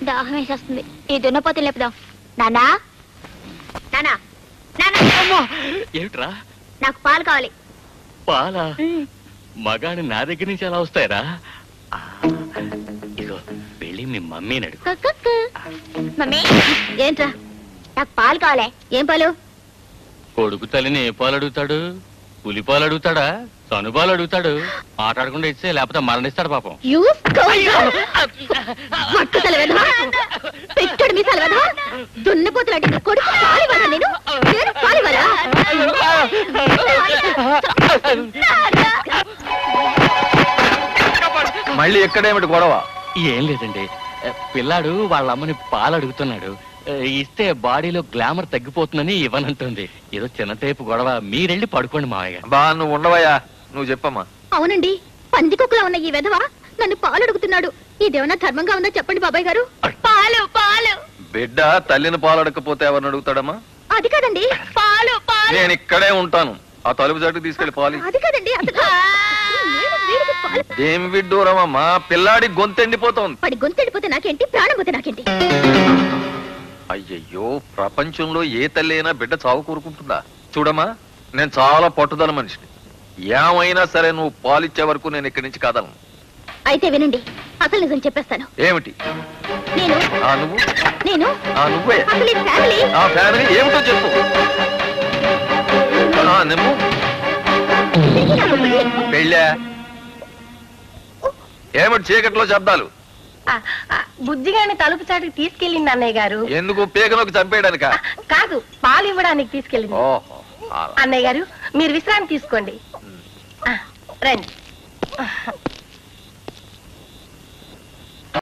దాహం వేసేస్తుంది. ఈ దున్నపోతులు లేపుదాం. నానా నానా ఏమిట్రా? నాకు పాలు కావాలి. పాలా? మగాని నా దగ్గర నుంచి ఎలా వస్తాయరా? ఇదిగో వెళ్ళి మీ మమ్మీని అడుగు. మమ్మీ ఏంట్రా? నాకు పాలు కావాలి. ఏం పాలు? కొడుకు తల్లిని ఏ పాలు అడుగుతాడు? పులి పాలు అడుగుతాడా? సనుపాలు అడుగుతాడు. మాట్లాడకుండా ఇస్తే లేకపోతే మరణిస్తాడు పాపం. పెట్టాడు మీ సెలవు దున్నపోతులు అడిగిన కొడుకు పాలివ్వాలా? నేను పాలివ్వాలా? మళ్ళీ ఎక్కడేమిటి గొడవ? ఏం లేదండి, పిల్లాడు వాళ్ళ అమ్మని పాలు అడుగుతున్నాడు. ఇస్తే బాడీలో గ్లామర్ తగ్గిపోతుందని ఇవ్వనంటుంది. ఏదో చిన్నతేపు గొడవ. మీరెళ్ళి పడుకోండి మావయ్య. బా నువ్వు ఉండవయ్యా, నువ్వు చెప్పమ్మా. అవునండి, పందికొక్కులా ఉన్న ఈ వెధవ నన్ను పాలు అడుగుతున్నాడు. ఇదేమన్నా ధర్మంగా ఉందో చెప్పండి బాబాయ్ గారు. పాలు పాలు. బిడ్డ తల్లిని పాలు అడగకపోతే ఎవరిని అడుగుతాడమ్మా? అది కాదండి, పాలు పాలు. నేను ఇక్కడే ఉంటాను. ఆ తలుపు చాటుకు తీసుకెళ్లి పాలు. అది కాదండి, ఏం విడ్డూరమమ్మా, పిల్లాడి గొంతెండిపోతోంది. పడి గొంతెండిపోతే నాకేంటి, ప్రాణం పోతే నాకేంటి? అయ్యయ్యో, ప్రపంచంలో ఏ తల్లి అయినా బిడ్డ చావు కోరుకుంటుందా? చూడమ్మా, నేను చాలా పట్టుదల మనిషిని. ఏమైనా సరే నువ్వు పాలిచ్చే వరకు నేను ఇక్కడి నుంచి కాదలను. అయితే వినండి, అసలు నిజం చెప్పేస్తాను. ఏమిటి? నేను నువ్వు నేను నువ్వే అసలు ఈ ఫ్యామిలీ ఆ ఫ్యామిలీ ఏమిటో చెప్పు. నువ్వు పెళ్ళా? ఏమిటి చీకట్లో శబ్దాలు? బుజ్జిగాని తలుపు చాటుకు తీసుకెళ్ళింది అన్నయ్య గారు. ఎందుకు? పేగలోకి చంపేయడానికా? కాదు, పాలు ఇవ్వడానికి తీసుకెళ్ళింది. ఓహో, అన్నయ్య గారు మీరు విశ్రాంతి తీసుకోండి. రండి.